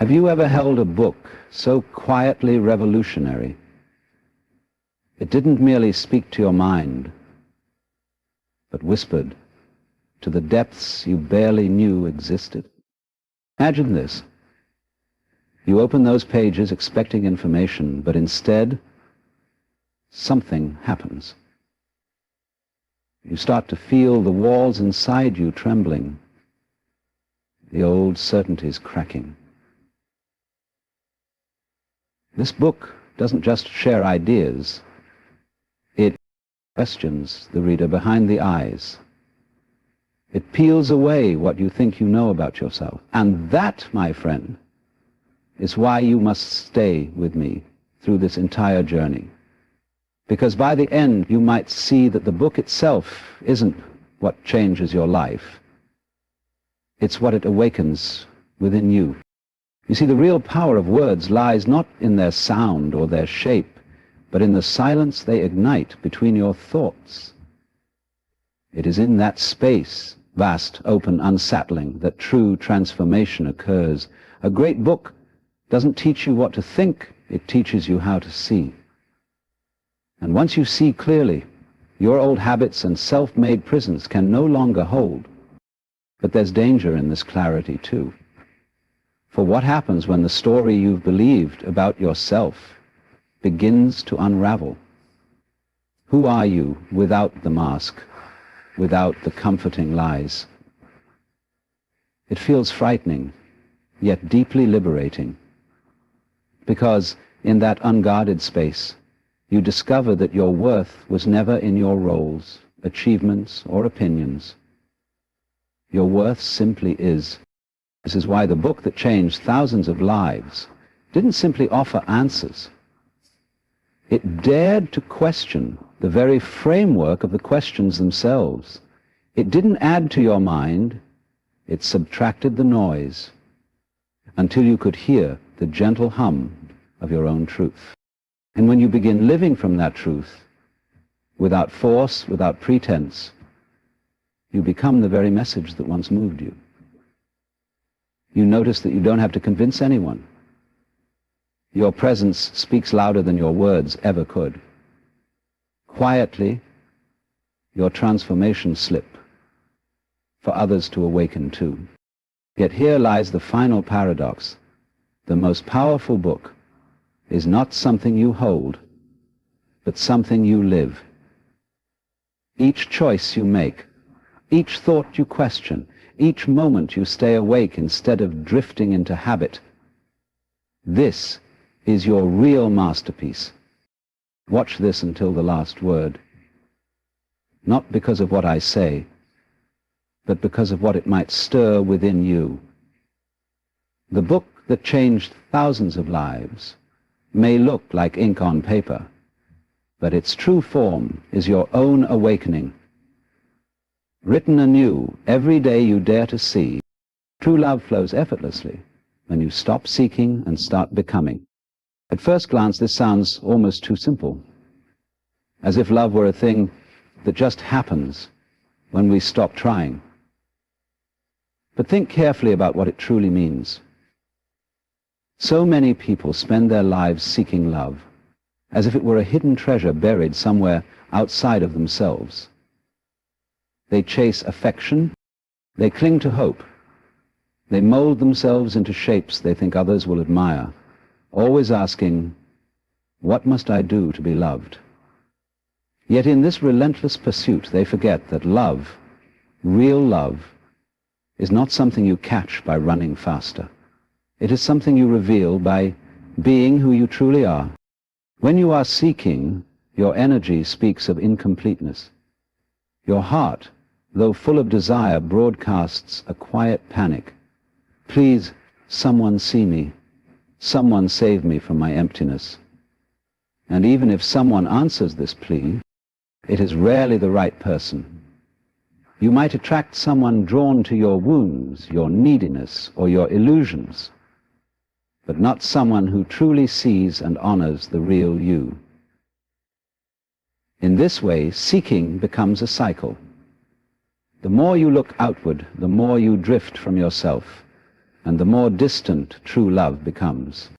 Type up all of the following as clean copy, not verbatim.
Have you ever held a book so quietly revolutionary? It didn't merely speak to your mind, but whispered to the depths you barely knew existed. Imagine this. You open those pages expecting information, but instead, something happens. You start to feel the walls inside you trembling, the old certainties cracking. This book doesn't just share ideas, it questions the reader behind the eyes. It peels away what you think you know about yourself. And that, my friend, is why you must stay with me through this entire journey. Because by the end you might see that the book itself isn't what changes your life. It's what it awakens within you. You see, the real power of words lies not in their sound or their shape, but in the silence they ignite between your thoughts. It is in that space, vast, open, unsettling, that true transformation occurs. A great book doesn't teach you what to think, it teaches you how to see. And once you see clearly, your old habits and self-made prisons can no longer hold. But there's danger in this clarity too. For what happens when the story you've believed about yourself begins to unravel? Who are you without the mask, without the comforting lies? It feels frightening, yet deeply liberating, because in that unguarded space, you discover that your worth was never in your roles, achievements, or opinions. Your worth simply is. This is why the book that changed thousands of lives didn't simply offer answers. It dared to question the very framework of the questions themselves. It didn't add to your mind, it subtracted the noise until you could hear the gentle hum of your own truth. And when you begin living from that truth, without force, without pretense, you become the very message that once moved you. You notice that you don't have to convince anyone. Your presence speaks louder than your words ever could. Quietly, your transformations slip for others to awaken too. Yet here lies the final paradox. The most powerful book is not something you hold, but something you live. Each choice you make, each thought you question, each moment you stay awake instead of drifting into habit, this is your real masterpiece. Watch this until the last word. Not because of what I say, but because of what it might stir within you. The book that changed thousands of lives may look like ink on paper, but its true form is your own awakening. Written anew every day you dare to see, true love flows effortlessly when you stop seeking and start becoming. At first glance, this sounds almost too simple, as if love were a thing that just happens when we stop trying. But think carefully about what it truly means. So many people spend their lives seeking love, as if it were a hidden treasure buried somewhere outside of themselves. They chase affection, they cling to hope, they mold themselves into shapes they think others will admire, always asking, what must I do to be loved? Yet in this relentless pursuit they forget that love, real love, is not something you catch by running faster. It is something you reveal by being who you truly are. When you are seeking, your energy speaks of incompleteness. Your heart, though full of desire, broadcasts a quiet panic. Please, someone see me. Someone save me from my emptiness. And even if someone answers this plea, it is rarely the right person. You might attract someone drawn to your wounds, your neediness, or your illusions, but not someone who truly sees and honors the real you. In this way, seeking becomes a cycle. The more you look outward, the more you drift from yourself. and the more distant true love becomes.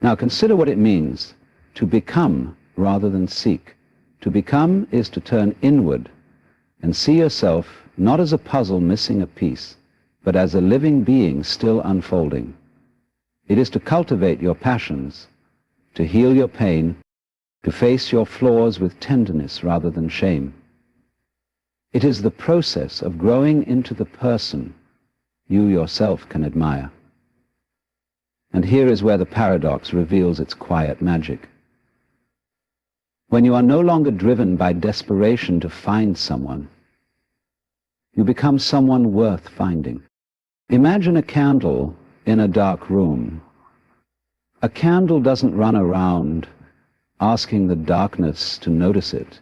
Now consider what it means to become rather than seek. To become is to turn inward and see yourself not as a puzzle missing a piece, but as a living being still unfolding. It is to cultivate your passions, to heal your pain, to face your flaws with tenderness rather than shame. It is the process of growing into the person you yourself can admire. And here is where the paradox reveals its quiet magic. When you are no longer driven by desperation to find someone, you become someone worth finding. Imagine a candle in a dark room. A candle doesn't run around asking the darkness to notice it.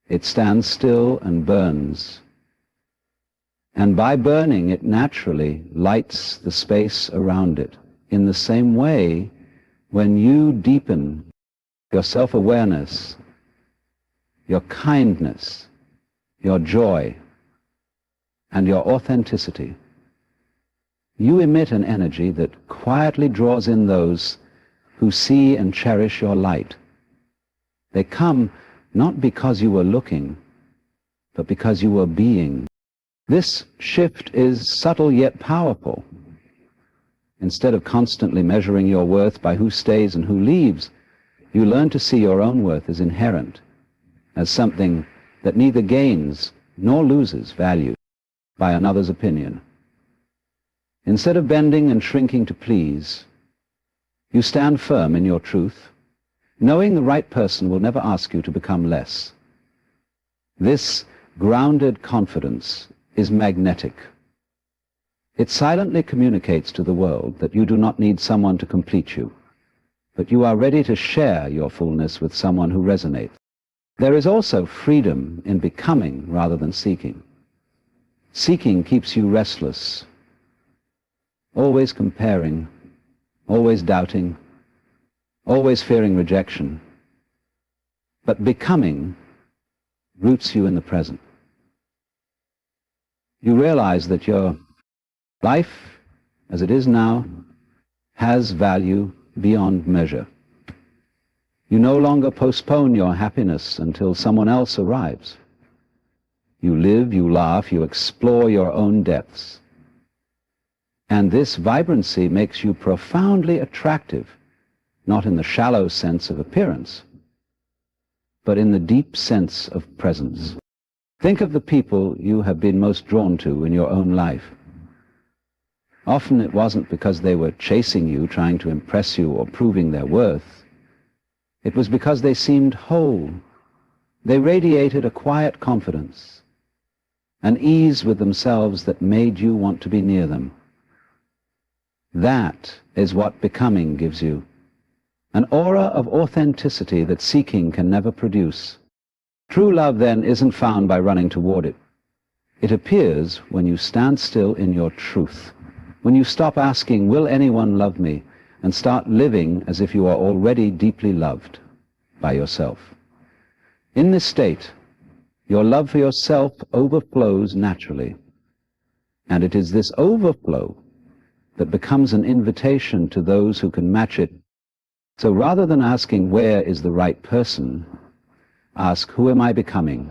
It stands still and burns. And by burning, it naturally lights the space around it. In the same way, when you deepen your self-awareness, your kindness, your joy, and your authenticity, you emit an energy that quietly draws in those who see and cherish your light. They come not because you were looking, but because you were being. This shift is subtle yet powerful. Instead of constantly measuring your worth by who stays and who leaves, you learn to see your own worth as inherent, as something that neither gains nor loses value by another's opinion. Instead of bending and shrinking to please, you stand firm in your truth, knowing the right person will never ask you to become less. This grounded confidence is magnetic. It silently communicates to the world that you do not need someone to complete you, but you are ready to share your fullness with someone who resonates. There is also freedom in becoming rather than seeking. Seeking keeps you restless, always comparing, always doubting, always fearing rejection. But becoming roots you in the present. You realize that your life, as it is now, has value beyond measure. You no longer postpone your happiness until someone else arrives. You live, you laugh, you explore your own depths. And this vibrancy makes you profoundly attractive, not in the shallow sense of appearance, but in the deep sense of presence. Think of the people you have been most drawn to in your own life. Often it wasn't because they were chasing you, trying to impress you, or proving their worth. It was because they seemed whole. They radiated a quiet confidence, an ease with themselves that made you want to be near them. That is what becoming gives you, an aura of authenticity that seeking can never produce. True love, then, isn't found by running toward it. It appears when you stand still in your truth, when you stop asking, will anyone love me, and start living as if you are already deeply loved by yourself. In this state, your love for yourself overflows naturally, and it is this overflow that becomes an invitation to those who can match it. So rather than asking, where is the right person, ask, who am I becoming?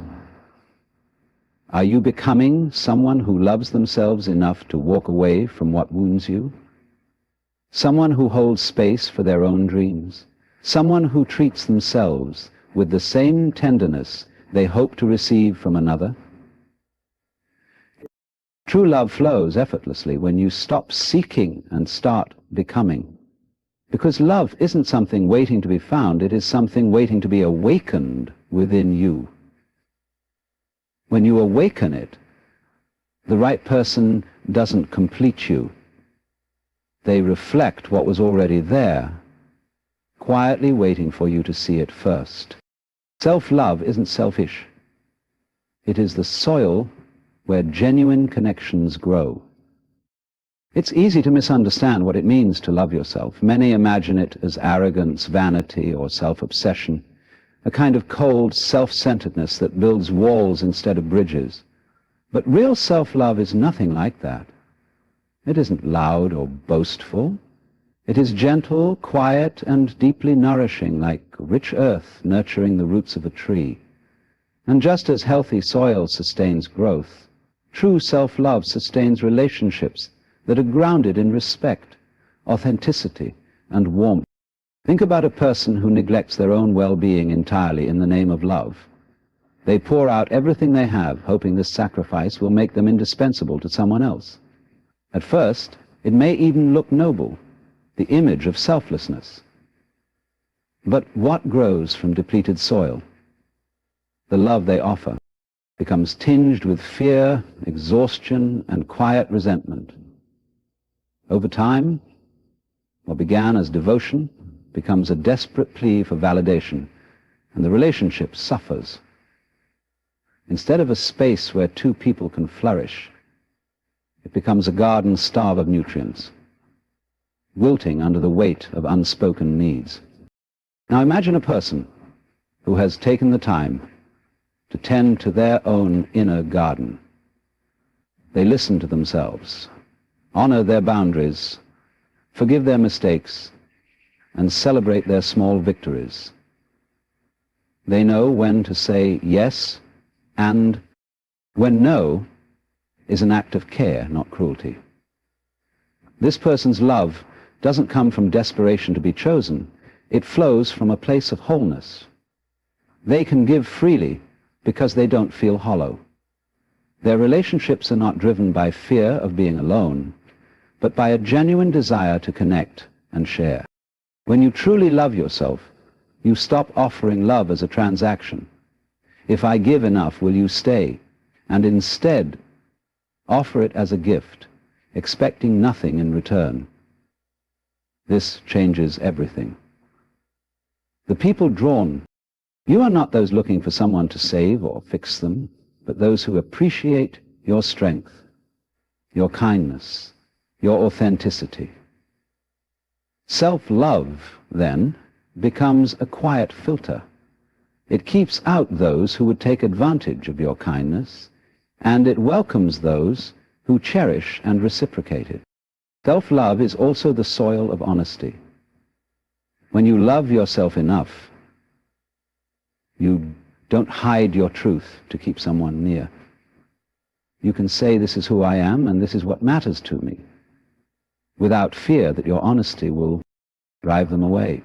Are you becoming someone who loves themselves enough to walk away from what wounds you? Someone who holds space for their own dreams? Someone who treats themselves with the same tenderness they hope to receive from another? True love flows effortlessly when you stop seeking and start becoming. Because love isn't something waiting to be found, it is something waiting to be awakened within you. When you awaken it, the right person doesn't complete you. They reflect what was already there, quietly waiting for you to see it first. Self-love isn't selfish. It is the soil where genuine connections grow. It's easy to misunderstand what it means to love yourself. Many imagine it as arrogance, vanity, or self-obsession, a kind of cold self-centeredness that builds walls instead of bridges. But real self-love is nothing like that. It isn't loud or boastful. It is gentle, quiet, and deeply nourishing, like rich earth nurturing the roots of a tree. And just as healthy soil sustains growth, true self-love sustains relationships that are grounded in respect, authenticity, and warmth. Think about a person who neglects their own well-being entirely in the name of love. They pour out everything they have, hoping this sacrifice will make them indispensable to someone else. At first, it may even look noble, the image of selflessness. But what grows from depleted soil? The love they offer becomes tinged with fear, exhaustion, and quiet resentment. Over time, what began as devotion becomes a desperate plea for validation, and the relationship suffers. Instead of a space where two people can flourish, it becomes a garden starved of nutrients, wilting under the weight of unspoken needs. Now imagine a person who has taken the time to tend to their own inner garden. They listen to themselves, honor their boundaries, forgive their mistakes, and celebrate their small victories. They know when to say yes, and when no is an act of care, not cruelty. This person's love doesn't come from desperation to be chosen. It flows from a place of wholeness. They can give freely because they don't feel hollow. Their relationships are not driven by fear of being alone, but by a genuine desire to connect and share. When you truly love yourself, you stop offering love as a transaction. If I give enough, will you stay? And instead, offer it as a gift, expecting nothing in return. This changes everything. The people drawn, you are not those looking for someone to save or fix them, but those who appreciate your strength, your kindness, your authenticity. Self-love, then, becomes a quiet filter. It keeps out those who would take advantage of your kindness, and it welcomes those who cherish and reciprocate it. Self-love is also the soil of honesty. When you love yourself enough, you don't hide your truth to keep someone near. You can say, this is who I am, and this is what matters to me, without fear that your honesty will drive them away.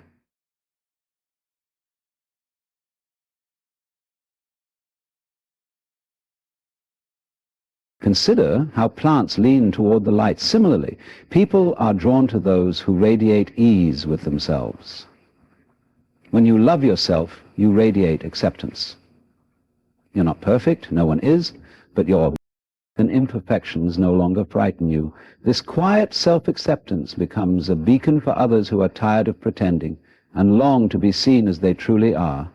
Consider how plants lean toward the light. Similarly, people are drawn to those who radiate ease with themselves. When you love yourself, you radiate acceptance. You're not perfect, no one is, but your imperfections no longer frighten you. This quiet self-acceptance becomes a beacon for others who are tired of pretending and long to be seen as they truly are.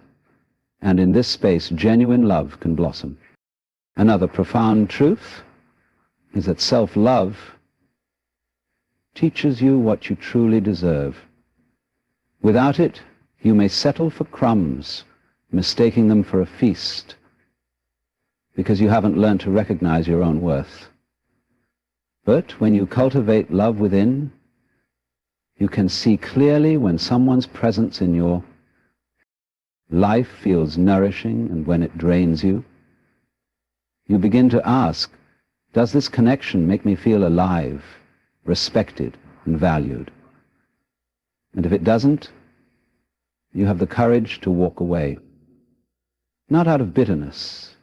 And in this space, genuine love can blossom. Another profound truth is that self-love teaches you what you truly deserve. Without it, you may settle for crumbs, mistaking them for a feast, because you haven't learned to recognize your own worth. But when you cultivate love within, you can see clearly when someone's presence in your life feels nourishing and when it drains you. You begin to ask, does this connection make me feel alive, respected, and valued? And if it doesn't, you have the courage to walk away. Not out of bitterness,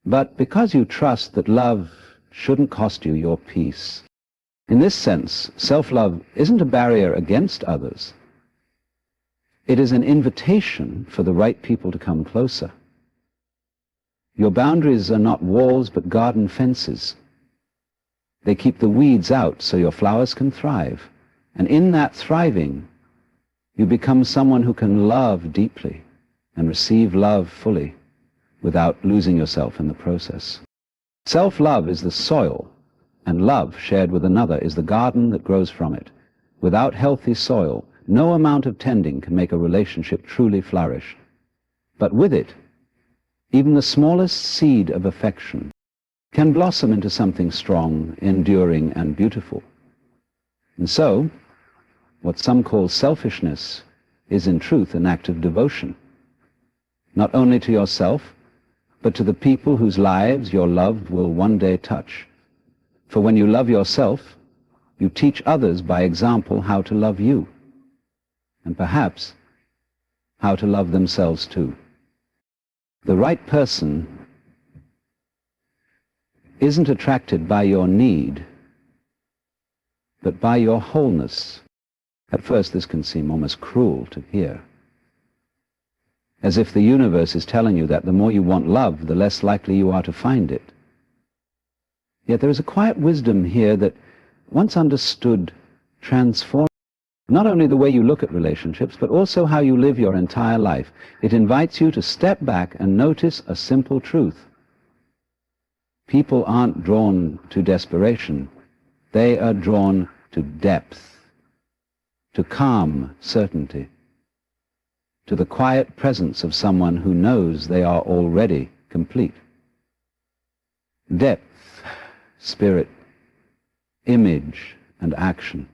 but because you trust that love shouldn't cost you your peace. In this sense, self-love isn't a barrier against others. It is an invitation for the right people to come closer. Your boundaries are not walls, but garden fences. They keep the weeds out so your flowers can thrive. And in that thriving, you become someone who can love deeply and receive love fully without losing yourself in the process. Self-love is the soil, and love shared with another is the garden that grows from it. Without healthy soil, no amount of tending can make a relationship truly flourish. But with it, even the smallest seed of affection can blossom into something strong, enduring, and beautiful. And so, what some call selfishness is in truth an act of devotion, not only to yourself, but to the people whose lives your love will one day touch. For when you love yourself, you teach others by example how to love you, and perhaps how to love themselves too. The right person isn't attracted by your need, but by your wholeness. At first this can seem almost cruel to hear, as if the universe is telling you that the more you want love, the less likely you are to find it. Yet there is a quiet wisdom here that, once understood, transforms not only the way you look at relationships, but also how you live your entire life. It invites you to step back and notice a simple truth. People aren't drawn to desperation. They are drawn to depth, to calm certainty, to the quiet presence of someone who knows they are already complete. Depth, spirit, image, and action.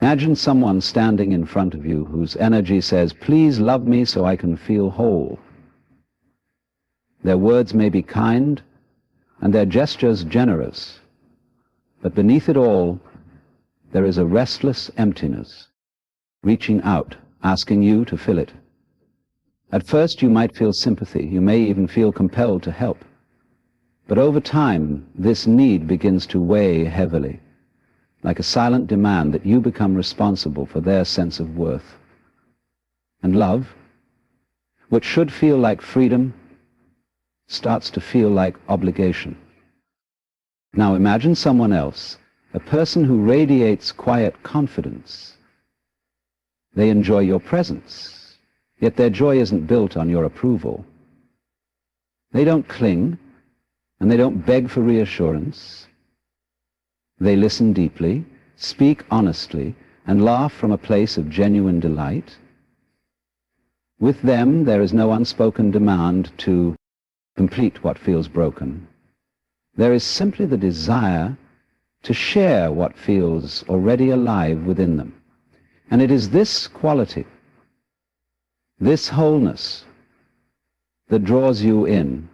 Imagine someone standing in front of you whose energy says, "Please love me so I can feel whole." Their words may be kind, and their gestures generous, but beneath it all, there is a restless emptiness, reaching out, asking you to fill it. At first you might feel sympathy, you may even feel compelled to help, but over time, this need begins to weigh heavily, like a silent demand that you become responsible for their sense of worth. And love, which should feel like freedom, starts to feel like obligation. Now imagine someone else, a person who radiates quiet confidence. They enjoy your presence, yet their joy isn't built on your approval. They don't cling, and they don't beg for reassurance. They listen deeply, speak honestly, and laugh from a place of genuine delight. With them, there is no unspoken demand to complete what feels broken. There is simply the desire to share what feels already alive within them. And it is this quality, this wholeness, that draws you in,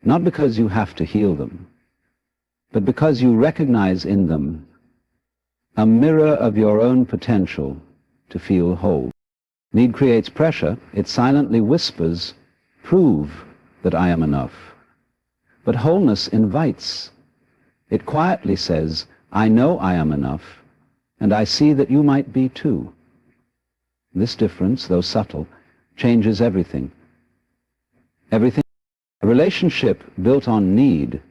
not because you have to heal them, but because you recognize in them a mirror of your own potential to feel whole. Need creates pressure. It silently whispers, "Prove that I am enough." But wholeness invites. It quietly says, "I know I am enough, and I see that you might be too." This difference, though subtle, changes everything. Everything. A relationship built on need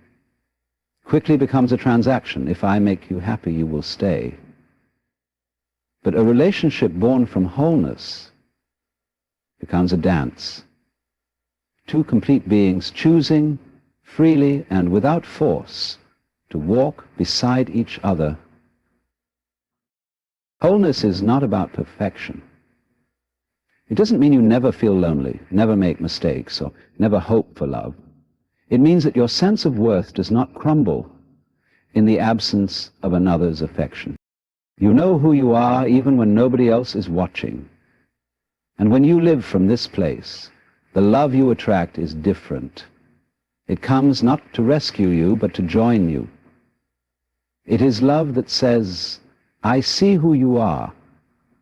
quickly becomes a transaction. If I make you happy, you will stay. But a relationship born from wholeness becomes a dance. Two complete beings choosing freely and without force to walk beside each other. Wholeness is not about perfection. It doesn't mean you never feel lonely, never make mistakes, or never hope for love. It means that your sense of worth does not crumble in the absence of another's affection. You know who you are even when nobody else is watching. And when you live from this place, the love you attract is different. It comes not to rescue you, but to join you. It is love that says, "I see who you are,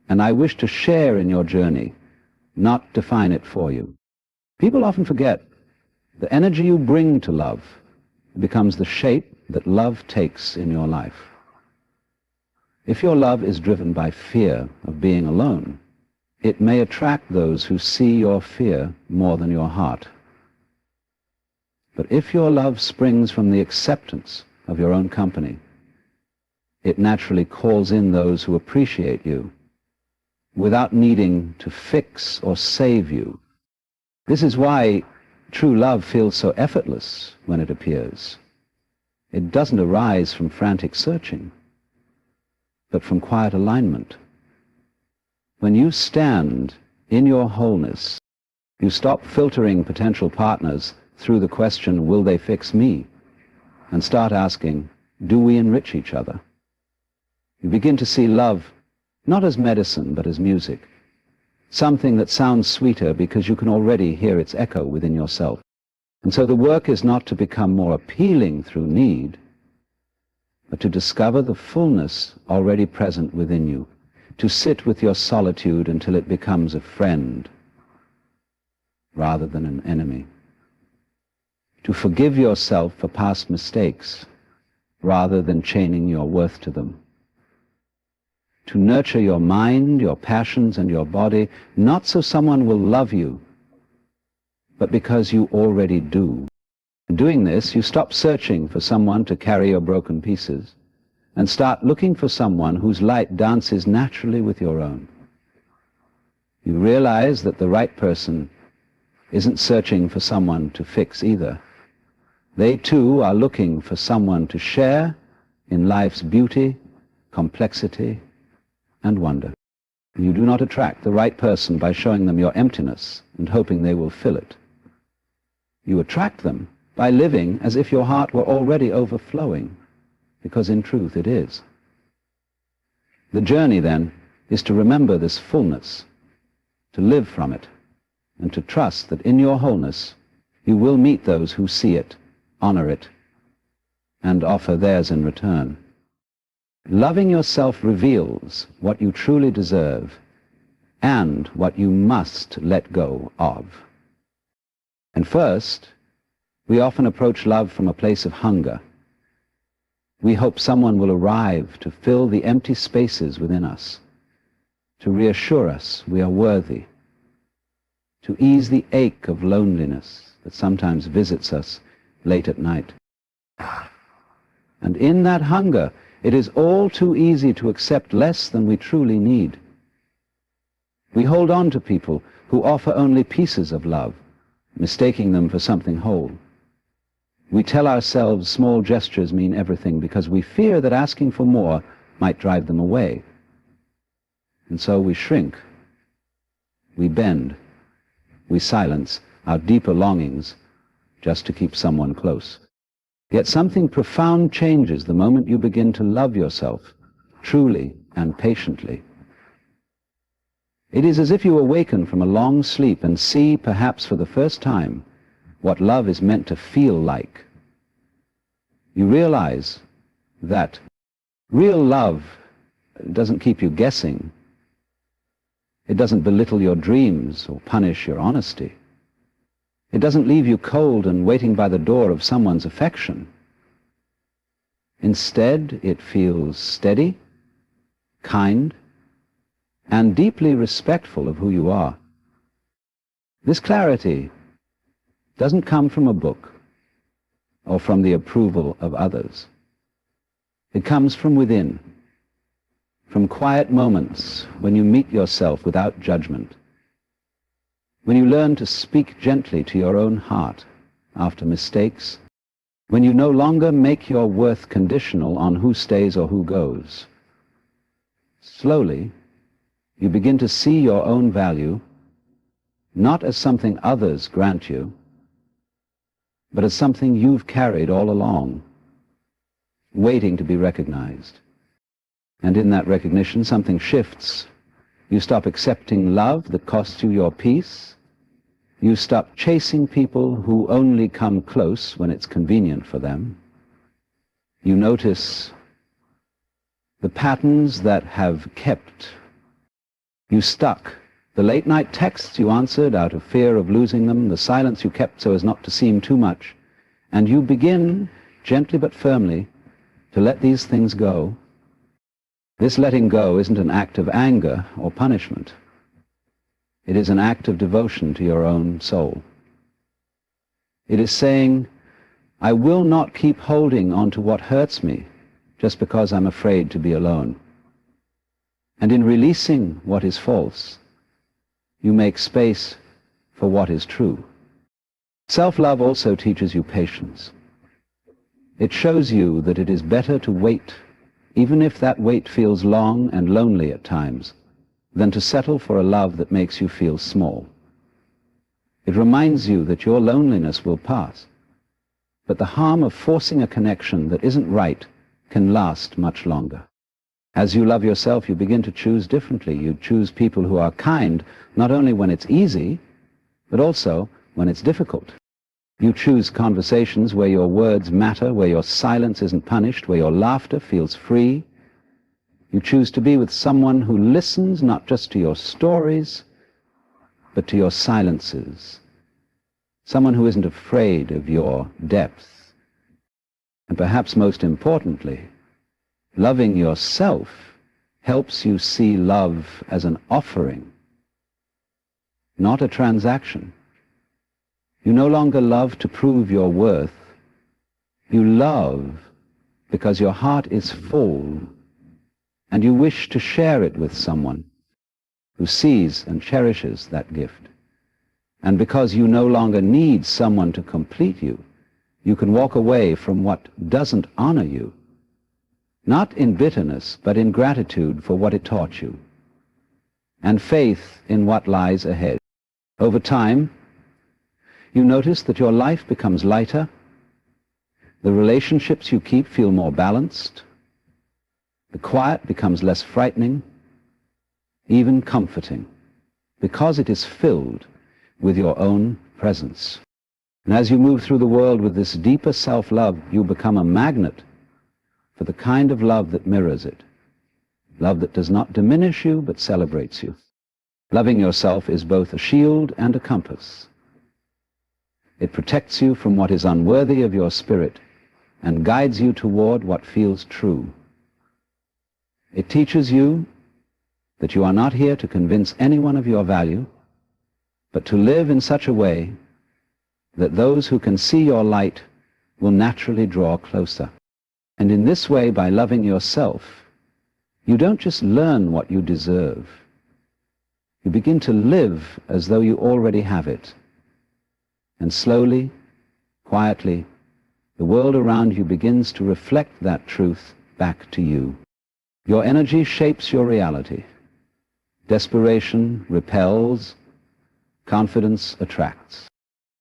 and I wish to share in your journey, not define it for you." People often forget the energy you bring to love becomes the shape that love takes in your life. If your love is driven by fear of being alone, it may attract those who see your fear more than your heart. But if your love springs from the acceptance of your own company, it naturally calls in those who appreciate you without needing to fix or save you. This is why true love feels so effortless when it appears. It doesn't arise from frantic searching, but from quiet alignment. When you stand in your wholeness, you stop filtering potential partners through the question, will they fix me? And start asking, do we enrich each other? You begin to see love not as medicine, but as music, something that sounds sweeter because you can already hear its echo within yourself. And so the work is not to become more appealing through need, but to discover the fullness already present within you, to sit with your solitude until it becomes a friend rather than an enemy, to forgive yourself for past mistakes rather than chaining your worth to them, to nurture your mind, your passions, and your body, not so someone will love you, but because you already do. In doing this, you stop searching for someone to carry your broken pieces and start looking for someone whose light dances naturally with your own. You realize that the right person isn't searching for someone to fix either. They too are looking for someone to share in life's beauty, complexity, and wonder. You do not attract the right person by showing them your emptiness and hoping they will fill it. You attract them by living as if your heart were already overflowing, because in truth it is. The journey, then, is to remember this fullness, to live from it, and to trust that in your wholeness you will meet those who see it, honor it, and offer theirs in return. Loving yourself reveals what you truly deserve and what you must let go of. And first, we often approach love from a place of hunger. We hope someone will arrive to fill the empty spaces within us, to reassure us we are worthy, to ease the ache of loneliness that sometimes visits us late at night. And in that hunger, it is all too easy to accept less than we truly need. We hold on to people who offer only pieces of love, mistaking them for something whole. We tell ourselves small gestures mean everything because we fear that asking for more might drive them away. And so we shrink, we bend, we silence our deeper longings just to keep someone close. Yet something profound changes the moment you begin to love yourself truly and patiently. It is as if you awaken from a long sleep and see, perhaps for the first time, what love is meant to feel like. You realize that real love doesn't keep you guessing. It doesn't belittle your dreams or punish your honesty. It doesn't leave you cold and waiting by the door of someone's affection. Instead, it feels steady, kind, and deeply respectful of who you are. This clarity doesn't come from a book or from the approval of others. It comes from within, from quiet moments when you meet yourself without judgment, when you learn to speak gently to your own heart after mistakes, when you no longer make your worth conditional on who stays or who goes. Slowly, you begin to see your own value not as something others grant you, but as something you've carried all along, waiting to be recognized. And in that recognition, something shifts. You stop accepting love that costs you your peace. You stop chasing people who only come close when it's convenient for them. You notice the patterns that have kept you stuck, the late-night texts you answered out of fear of losing them, the silence you kept so as not to seem too much, and you begin, gently but firmly, to let these things go. This letting go isn't an act of anger or punishment. It is an act of devotion to your own soul. It is saying, I will not keep holding on to what hurts me just because I'm afraid to be alone. And in releasing what is false, you make space for what is true. Self-love also teaches you patience. It shows you that it is better to wait, even if that wait feels long and lonely at times, than to settle for a love that makes you feel small. It reminds you that your loneliness will pass. But the harm of forcing a connection that isn't right can last much longer. As you love yourself, you begin to choose differently. You choose people who are kind, not only when it's easy, but also when it's difficult. You choose conversations where your words matter, where your silence isn't punished, where your laughter feels free. You choose to be with someone who listens not just to your stories, but to your silences. Someone who isn't afraid of your depth. And perhaps most importantly, loving yourself helps you see love as an offering, not a transaction. You no longer love to prove your worth. You love because your heart is full and you wish to share it with someone who sees and cherishes that gift. And because you no longer need someone to complete you, you can walk away from what doesn't honor you, not in bitterness, but in gratitude for what it taught you, and faith in what lies ahead. Over time, you notice that your life becomes lighter, the relationships you keep feel more balanced, the quiet becomes less frightening, even comforting, because it is filled with your own presence. And as you move through the world with this deeper self-love, you become a magnet for the kind of love that mirrors it, love that does not diminish you but celebrates you. Loving yourself is both a shield and a compass. It protects you from what is unworthy of your spirit and guides you toward what feels true. It teaches you that you are not here to convince anyone of your value, but to live in such a way that those who can see your light will naturally draw closer. And in this way, by loving yourself, you don't just learn what you deserve. You begin to live as though you already have it. And slowly, quietly, the world around you begins to reflect that truth back to you. Your energy shapes your reality. Desperation repels, confidence attracts.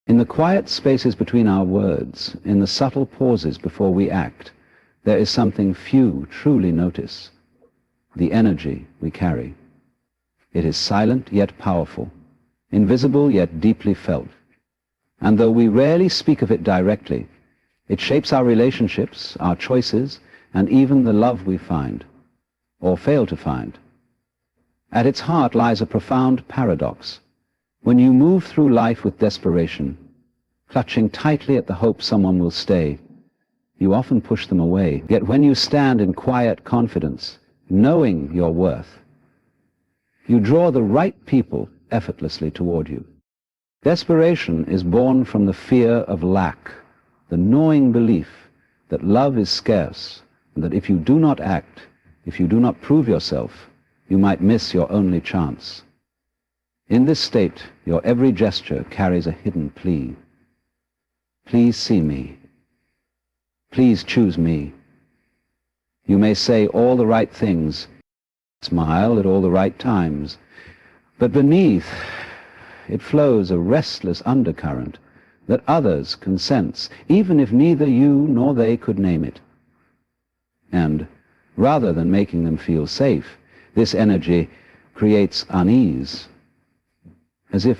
In the quiet spaces between our words, in the subtle pauses before we act, there is something few truly notice: the energy we carry. It is silent yet powerful, invisible yet deeply felt. And though we rarely speak of it directly, it shapes our relationships, our choices, and even the love we find, or fail to find. At its heart lies a profound paradox. When you move through life with desperation, clutching tightly at the hope someone will stay, you often push them away. Yet when you stand in quiet confidence, knowing your worth, you draw the right people effortlessly toward you. Desperation is born from the fear of lack, the gnawing belief that love is scarce, and that if you do not act, if you do not prove yourself, you might miss your only chance. In this state, your every gesture carries a hidden plea. Please see me. Please choose me. You may say all the right things, smile at all the right times, but beneath it flows a restless undercurrent that others can sense, even if neither you nor they could name it. And rather than making them feel safe, this energy creates unease, as if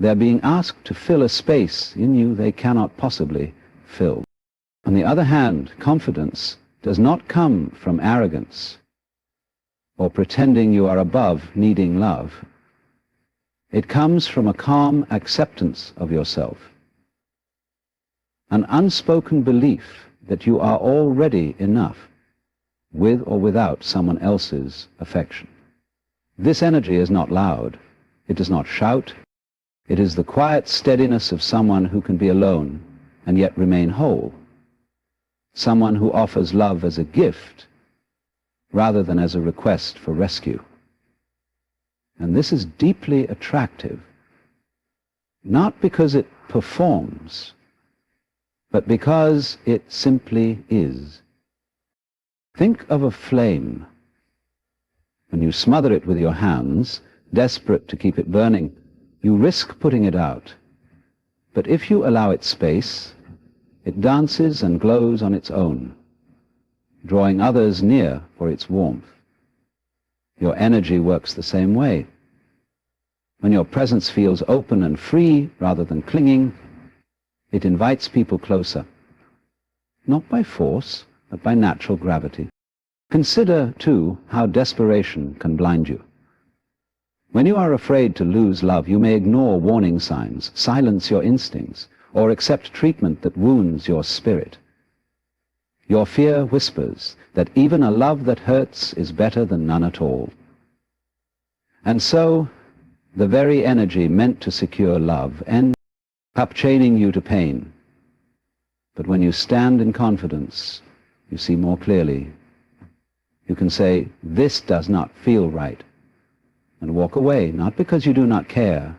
they're being asked to fill a space in you they cannot possibly fill. On the other hand, confidence does not come from arrogance or pretending you are above needing love. It comes from a calm acceptance of yourself, an unspoken belief that you are already enough, with or without someone else's affection. This energy is not loud. It does not shout. It is the quiet steadiness of someone who can be alone and yet remain whole. Someone who offers love as a gift rather than as a request for rescue. And this is deeply attractive, not because it performs, but because it simply is. Think of a flame. When you smother it with your hands, desperate to keep it burning, You risk putting it out, but if you allow it space, it dances and glows on its own, drawing others near for its warmth. Your energy works the same way. When your presence feels open and free rather than clinging, it invites people closer, not by force, but by natural gravity. Consider, too, how desperation can blind you. When you are afraid to lose love, you may ignore warning signs, silence your instincts, or accept treatment that wounds your spirit. Your fear whispers that even a love that hurts is better than none at all. And so, the very energy meant to secure love ends up chaining you to pain. But when you stand in confidence, you see more clearly. You can say, "This does not feel right," and walk away, not because you do not care,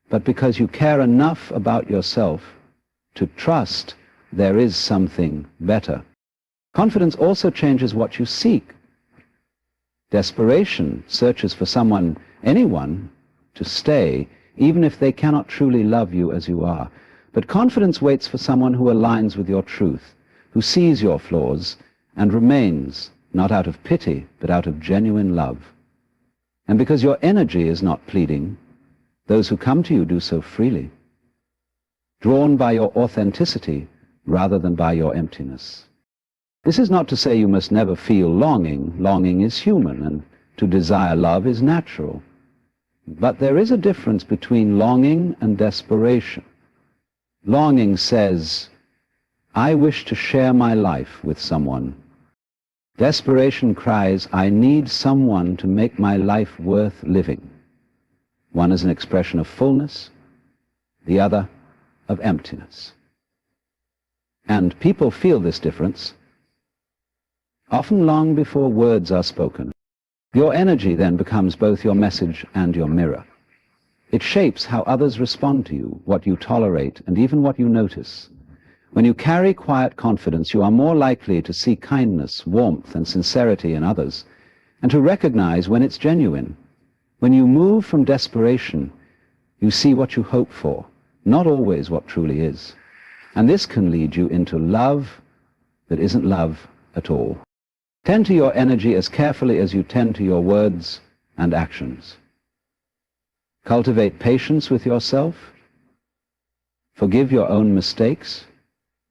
but because you care enough about yourself to trust there is something better. Confidence also changes what you seek. Desperation searches for someone, anyone, to stay, even if they cannot truly love you as you are. But confidence waits for someone who aligns with your truth, who sees your flaws, and remains, not out of pity, but out of genuine love. And because your energy is not pleading, those who come to you do so freely, drawn by your authenticity rather than by your emptiness. This is not to say you must never feel longing. Longing is human, and to desire love is natural. But there is a difference between longing and desperation. Longing says, "I wish to share my life with someone." Desperation cries, "I need someone to make my life worth living." One is an expression of fullness, the other of emptiness. And people feel this difference, often long before words are spoken. Your energy then becomes both your message and your mirror. It shapes how others respond to you, what you tolerate, and even what you notice. When you carry quiet confidence, you are more likely to see kindness, warmth, and sincerity in others, and to recognize when it's genuine. When you move from desperation, you see what you hope for, not always what truly is. And this can lead you into love that isn't love at all. Tend to your energy as carefully as you tend to your words and actions. Cultivate patience with yourself, forgive your own mistakes,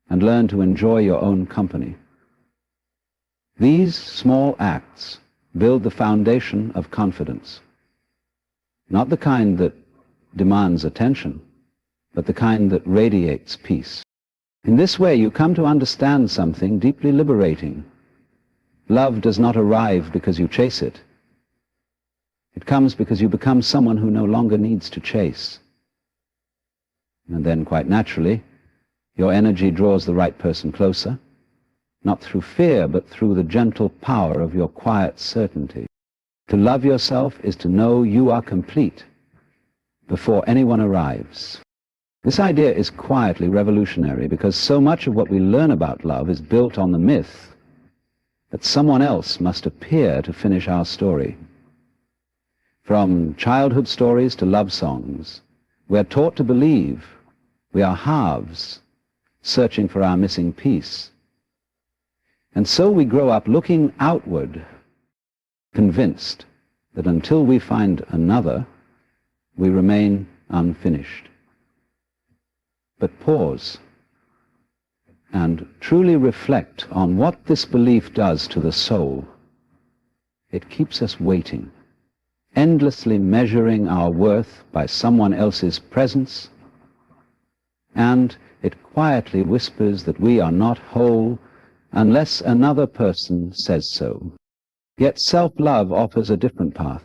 and learn to enjoy your own company. These small acts build the foundation of confidence, not the kind that demands attention, but the kind that radiates peace. In this way, you come to understand something deeply liberating. Love does not arrive because you chase it. It comes because you become someone who no longer needs to chase. And then, quite naturally, your energy draws the right person closer, not through fear, but through the gentle power of your quiet certainty. To love yourself is to know you are complete before anyone arrives. This idea is quietly revolutionary because so much of what we learn about love is built on the myth that someone else must appear to finish our story. From childhood stories to love songs, we are taught to believe we are halves searching for our missing piece. And so we grow up looking outward, convinced that until we find another, we remain unfinished. But pause and truly reflect on what this belief does to the soul. It keeps us waiting, endlessly measuring our worth by someone else's presence, and it quietly whispers that we are not whole unless another person says so. Yet self-love offers a different path,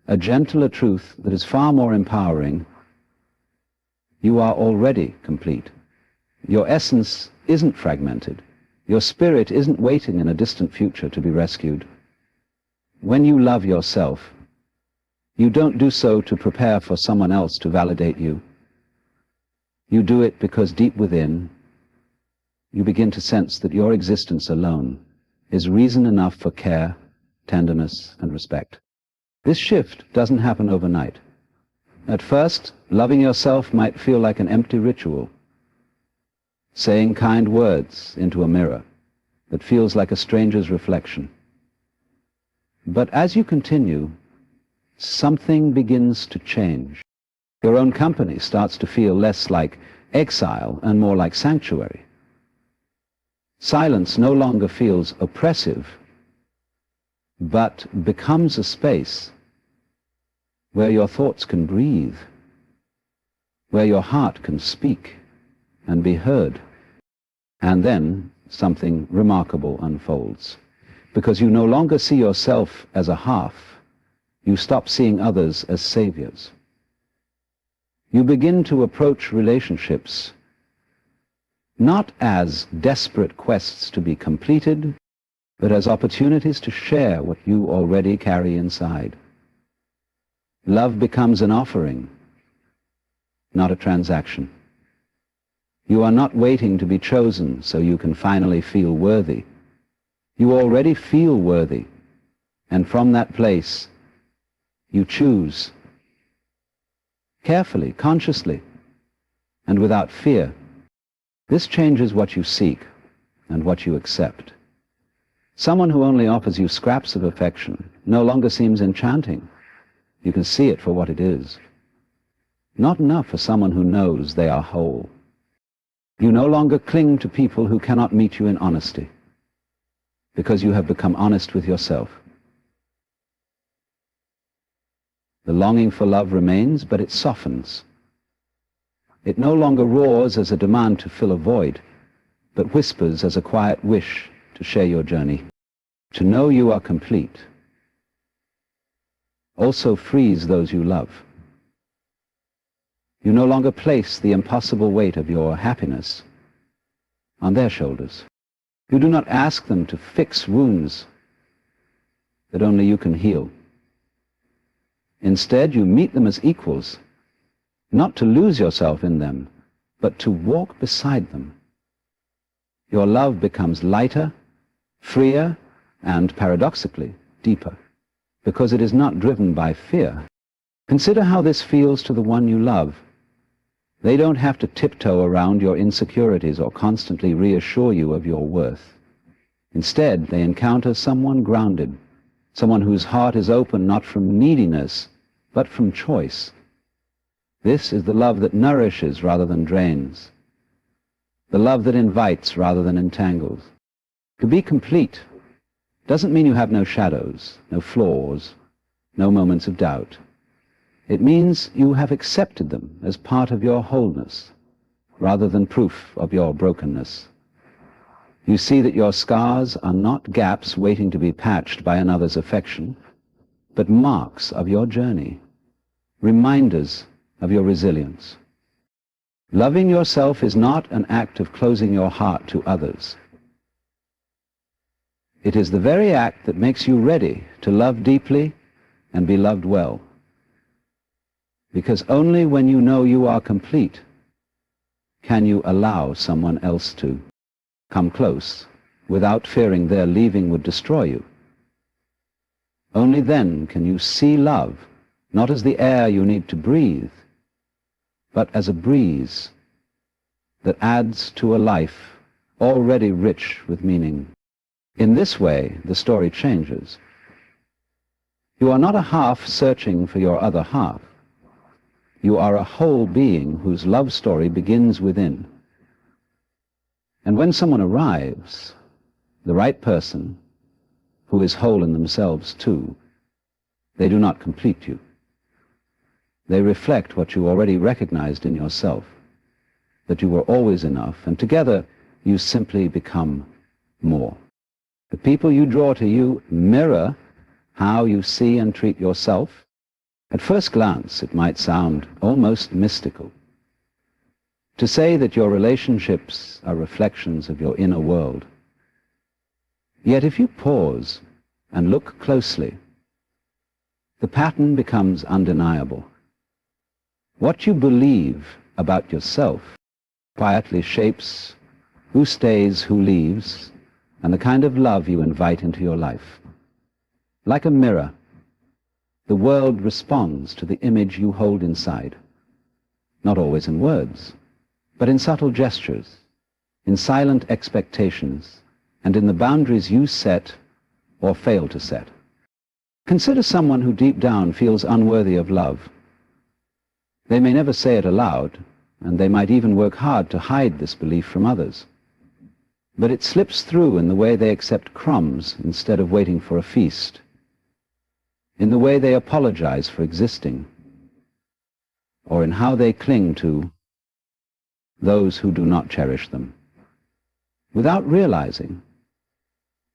a gentler truth that is far more empowering. You are already complete. Your essence isn't fragmented. Your spirit isn't waiting in a distant future to be rescued. When you love yourself, you don't do so to prepare for someone else to validate you. You do it because deep within, you begin to sense that your existence alone is reason enough for care, tenderness, and respect. This shift doesn't happen overnight. At first, loving yourself might feel like an empty ritual, saying kind words into a mirror that feels like a stranger's reflection. But as you continue, something begins to change. Your own company starts to feel less like exile and more like sanctuary. Silence no longer feels oppressive, but becomes a space where your thoughts can breathe, where your heart can speak and be heard. And then something remarkable unfolds, because you no longer see yourself as a half. You stop seeing others as saviors. You begin to approach relationships not as desperate quests to be completed, but as opportunities to share what you already carry inside. Love becomes an offering, not a transaction. You are not waiting to be chosen so you can finally feel worthy. You already feel worthy, and from that place, you choose, carefully, consciously, and without fear. This changes what you seek and what you accept. Someone who only offers you scraps of affection no longer seems enchanting. You can see it for what it is. Not enough for someone who knows they are whole. You no longer cling to people who cannot meet you in honesty, because you have become honest with yourself. The longing for love remains, but it softens. It no longer roars as a demand to fill a void, but whispers as a quiet wish to share your journey. To know you are complete also frees those you love. You no longer place the impossible weight of your happiness on their shoulders. You do not ask them to fix wounds that only you can heal. Instead, you meet them as equals, not to lose yourself in them, but to walk beside them. Your love becomes lighter, freer, and paradoxically, deeper, because it is not driven by fear. Consider how this feels to the one you love. They don't have to tiptoe around your insecurities or constantly reassure you of your worth. Instead, they encounter someone grounded, someone whose heart is open not from neediness, but from choice. This is the love that nourishes rather than drains, the love that invites rather than entangles. To be complete doesn't mean you have no shadows, no flaws, no moments of doubt. It means you have accepted them as part of your wholeness, rather than proof of your brokenness. You see that your scars are not gaps waiting to be patched by another's affection, but marks of your journey, reminders of your resilience. Loving yourself is not an act of closing your heart to others. It is the very act that makes you ready to love deeply and be loved well. Because only when you know you are complete can you allow someone else to come close without fearing their leaving would destroy you. Only then can you see love not as the air you need to breathe, but as a breeze that adds to a life already rich with meaning. In this way, the story changes. You are not a half searching for your other half. You are a whole being whose love story begins within. And when someone arrives, the right person, who is whole in themselves too, they do not complete you. They reflect what you already recognized in yourself, that you were always enough, and together you simply become more. The people you draw to you mirror how you see and treat yourself. At first glance, it might sound almost mystical to say that your relationships are reflections of your inner world. Yet if you pause and look closely, the pattern becomes undeniable. What you believe about yourself quietly shapes who stays, who leaves, and the kind of love you invite into your life. Like a mirror, the world responds to the image you hold inside, not always in words, but in subtle gestures, in silent expectations, and in the boundaries you set or fail to set. Consider someone who deep down feels unworthy of love. They may never say it aloud, and they might even work hard to hide this belief from others. But it slips through in the way they accept crumbs instead of waiting for a feast, in the way they apologize for existing, or in how they cling to those who do not cherish them. Without realizing,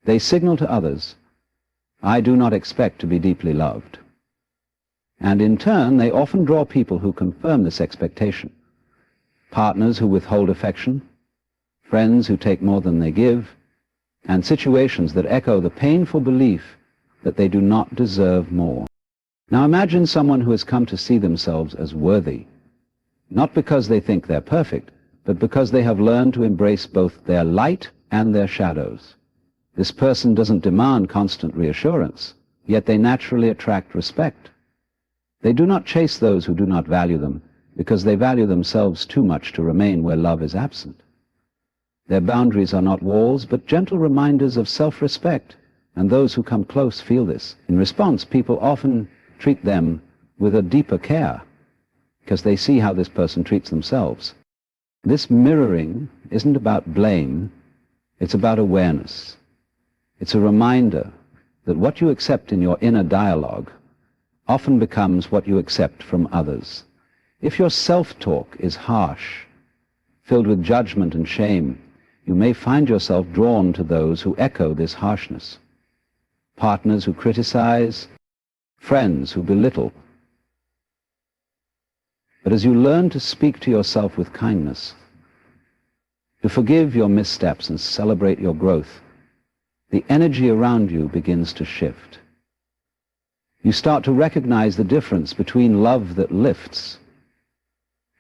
they signal to others, "I do not expect to be deeply loved." And in turn, they often draw people who confirm this expectation. Partners who withhold affection, friends who take more than they give, and situations that echo the painful belief that they do not deserve more. Now imagine someone who has come to see themselves as worthy, not because they think they're perfect, but because they have learned to embrace both their light and their shadows. This person doesn't demand constant reassurance, yet they naturally attract respect. They do not chase those who do not value them, because they value themselves too much to remain where love is absent. Their boundaries are not walls, but gentle reminders of self-respect, and those who come close feel this. In response, people often treat them with a deeper care, because they see how this person treats themselves. This mirroring isn't about blame, it's about awareness. It's a reminder that what you accept in your inner dialogue often becomes what you accept from others. If your self-talk is harsh, filled with judgment and shame, you may find yourself drawn to those who echo this harshness. Partners who criticize, friends who belittle. But as you learn to speak to yourself with kindness, to forgive your missteps and celebrate your growth, the energy around you begins to shift. You start to recognize the difference between love that lifts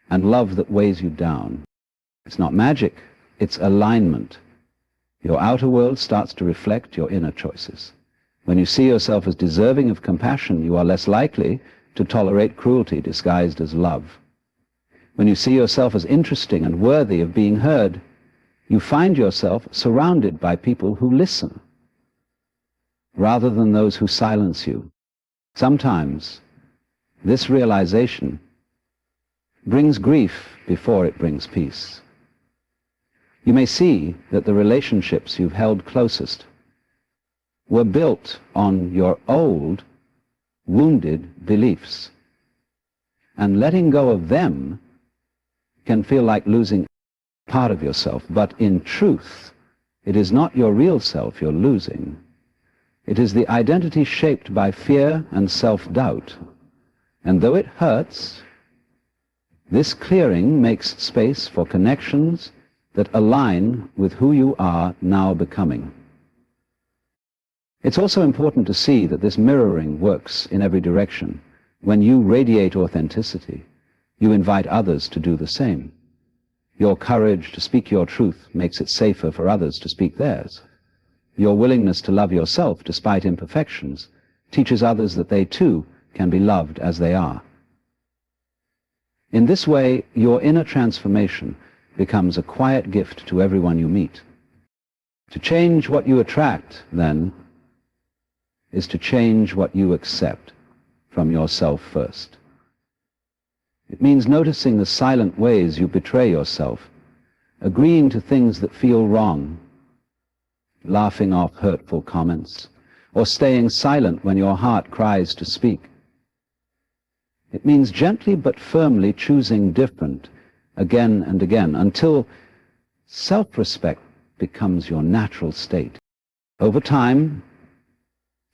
and love that weighs you down. It's not magic, it's alignment. Your outer world starts to reflect your inner choices. When you see yourself as deserving of compassion, you are less likely to tolerate cruelty disguised as love. When you see yourself as interesting and worthy of being heard, you find yourself surrounded by people who listen, rather than those who silence you. Sometimes this realization brings grief before it brings peace. You may see that the relationships you've held closest were built on your old, wounded beliefs, and letting go of them can feel like losing part of yourself, but in truth, it is not your real self you're losing. It is the identity shaped by fear and self-doubt. And though it hurts, this clearing makes space for connections that align with who you are now becoming. It's also important to see that this mirroring works in every direction. When you radiate authenticity, you invite others to do the same. Your courage to speak your truth makes it safer for others to speak theirs. Your willingness to love yourself despite imperfections teaches others that they too can be loved as they are. In this way, your inner transformation becomes a quiet gift to everyone you meet. To change what you attract, then, is to change what you accept from yourself first. It means noticing the silent ways you betray yourself, agreeing to things that feel wrong, laughing off hurtful comments, or staying silent when your heart cries to speak. It means gently but firmly choosing different again and again until self-respect becomes your natural state. Over time,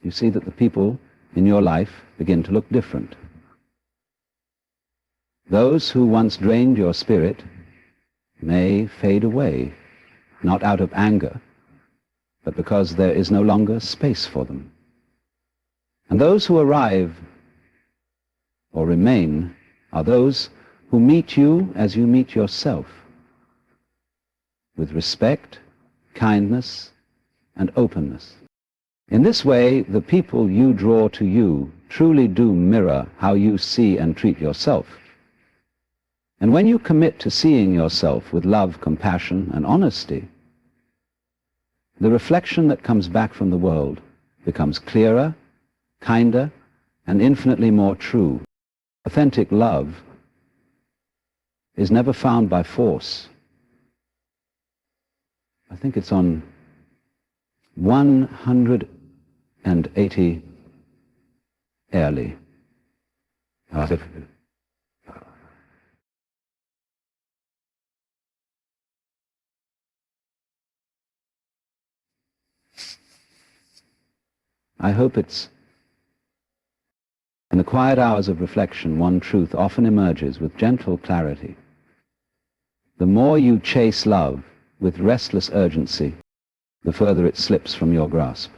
you see that the people in your life begin to look different. Those who once drained your spirit may fade away, not out of anger, but because there is no longer space for them. And those who arrive or remain are those who meet you as you meet yourself, with respect, kindness, and openness. In this way, the people you draw to you truly do mirror how you see and treat yourself. And when you commit to seeing yourself with love, compassion, and honesty, the reflection that comes back from the world becomes clearer, kinder, and infinitely more true. Authentic love is never found by force. I think it's on 180 early. I hope it's in the quiet hours of reflection, one truth often emerges with gentle clarity. The more you chase love with restless urgency, the further it slips from your grasp.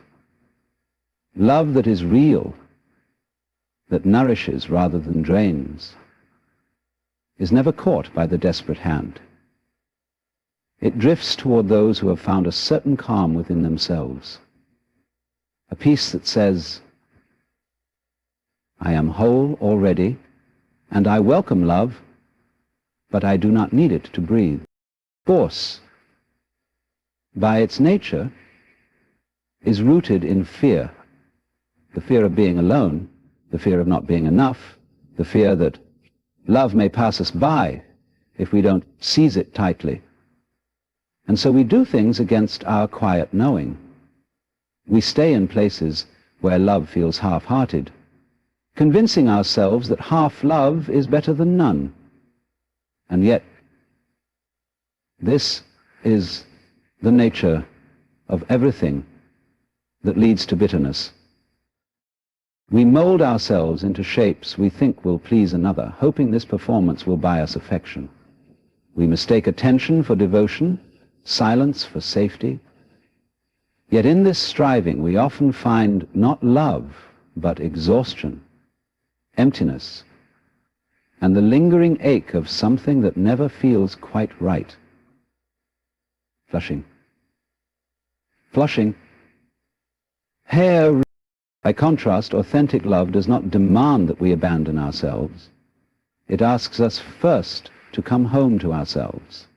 Love that is real, that nourishes rather than drains, is never caught by the desperate hand. It drifts toward those who have found a certain calm within themselves, a peace that says, I am whole already, and I welcome love, but I do not need it to breathe. Force, by its nature, is rooted in fear. The fear of being alone, the fear of not being enough, the fear that love may pass us by if we don't seize it tightly. And so we do things against our quiet knowing. We stay in places where love feels half-hearted, convincing ourselves that half love is better than none. And yet, this is the nature of everything that leads to bitterness. We mold ourselves into shapes we think will please another, hoping this performance will buy us affection. We mistake attention for devotion, silence for safety. Yet in this striving we often find not love, but exhaustion, emptiness, and the lingering ache of something that never feels quite right. Flushing. Flushing. Hair. By contrast, authentic love does not demand that we abandon ourselves. It asks us first to come home to ourselves.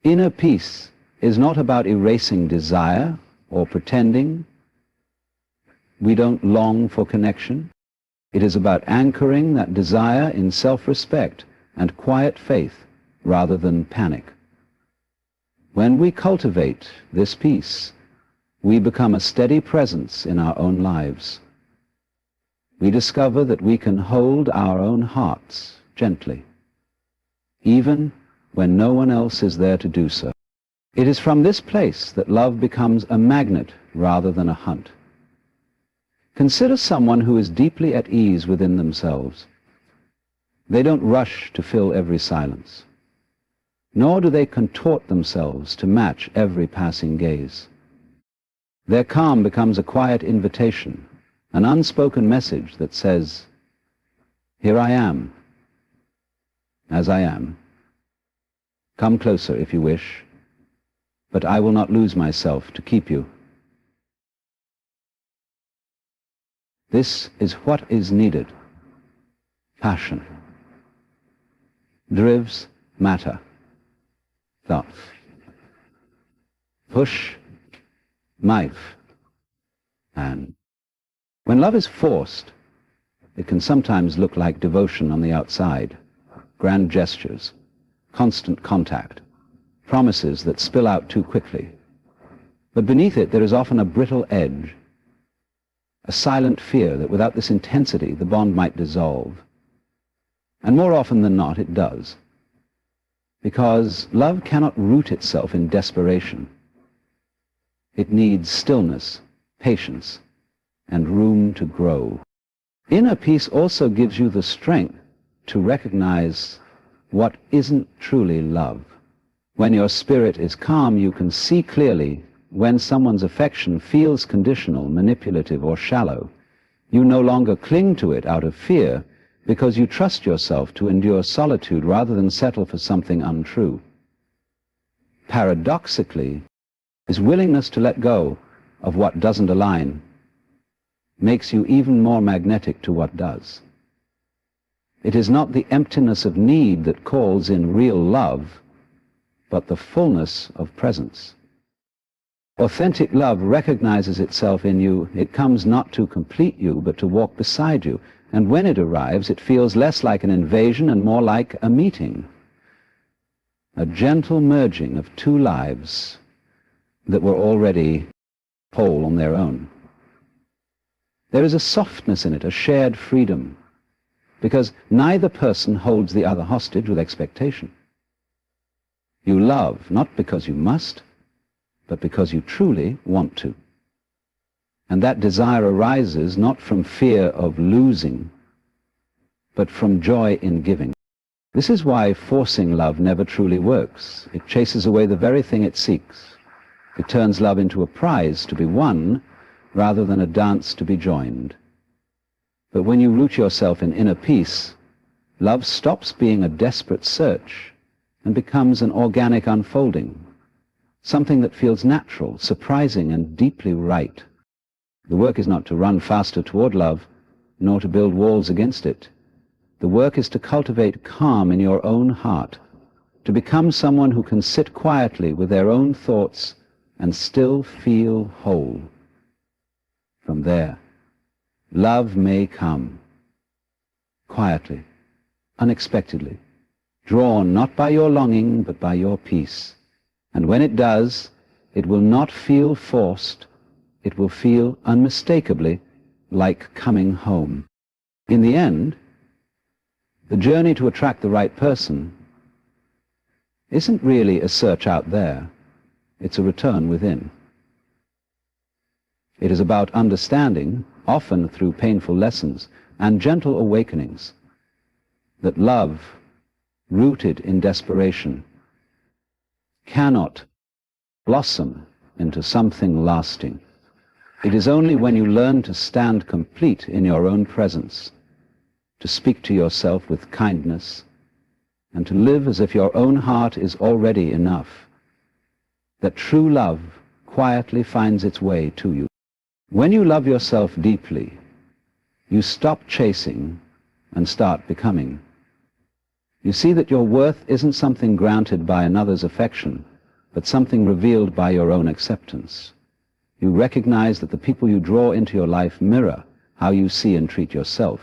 Inner peace is not about erasing desire or pretending we don't long for connection. It is about anchoring that desire in self-respect and quiet faith rather than panic. When we cultivate this peace, we become a steady presence in our own lives. We discover that we can hold our own hearts gently, even when no one else is there to do so. It is from this place that love becomes a magnet rather than a hunt. Consider someone who is deeply at ease within themselves. They don't rush to fill every silence, nor do they contort themselves to match every passing gaze. Their calm becomes a quiet invitation, an unspoken message that says, here I am, as I am. Come closer if you wish, but I will not lose myself to keep you. This is what is needed. Passion. Drives matter. Thoughts. Push. Might. And when love is forced, it can sometimes look like devotion on the outside, grand gestures, constant contact, promises that spill out too quickly. But beneath it there is often a brittle edge, a silent fear that without this intensity the bond might dissolve. And more often than not it does, because love cannot root itself in desperation. It needs stillness, patience, and room to grow. Inner peace also gives you the strength to recognize what isn't truly love. When your spirit is calm, you can see clearly when someone's affection feels conditional, manipulative, or shallow. You no longer cling to it out of fear because you trust yourself to endure solitude rather than settle for something untrue. Paradoxically, is willingness to let go of what doesn't align makes you even more magnetic to what does. It is not the emptiness of need that calls in real love, but the fullness of presence. Authentic love recognizes itself in you. It comes not to complete you, but to walk beside you. And when it arrives, it feels less like an invasion and more like a meeting, a gentle merging of two lives that were already whole on their own. There is a softness in it, a shared freedom, because neither person holds the other hostage with expectation. You love not because you must, but because you truly want to. And that desire arises not from fear of losing, but from joy in giving. This is why forcing love never truly works. It chases away the very thing it seeks. It turns love into a prize to be won rather than a dance to be joined. But when you root yourself in inner peace, love stops being a desperate search and becomes an organic unfolding, something that feels natural, surprising, and deeply right. The work is not to run faster toward love, nor to build walls against it. The work is to cultivate calm in your own heart, to become someone who can sit quietly with their own thoughts and still feel whole. From there, love may come, quietly, unexpectedly, drawn not by your longing, but by your peace. And when it does, it will not feel forced. It will feel unmistakably like coming home. In the end, the journey to attract the right person isn't really a search out there. It's a return within. It is about understanding, often through painful lessons and gentle awakenings, that love, rooted in desperation, cannot blossom into something lasting. It is only when you learn to stand complete in your own presence, to speak to yourself with kindness, and to live as if your own heart is already enough, that true love quietly finds its way to you. When you love yourself deeply, you stop chasing and start becoming. You see that your worth isn't something granted by another's affection, but something revealed by your own acceptance. You recognize that the people you draw into your life mirror how you see and treat yourself,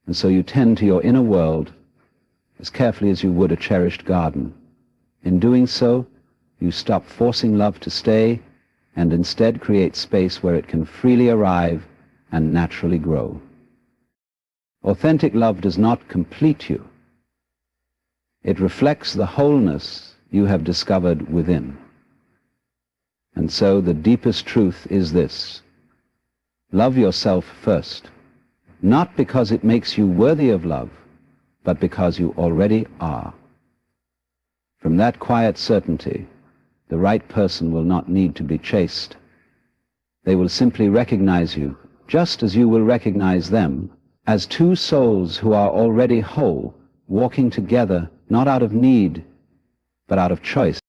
and so you tend to your inner world as carefully as you would a cherished garden. In doing so, you stop forcing love to stay and instead create space where it can freely arrive and naturally grow. Authentic love does not complete you. It reflects the wholeness you have discovered within. And so the deepest truth is this: love yourself first, not because it makes you worthy of love, but because you already are. From that quiet certainty, the right person will not need to be chased. They will simply recognize you, just as you will recognize them, as two souls who are already whole, walking together, not out of need, but out of choice.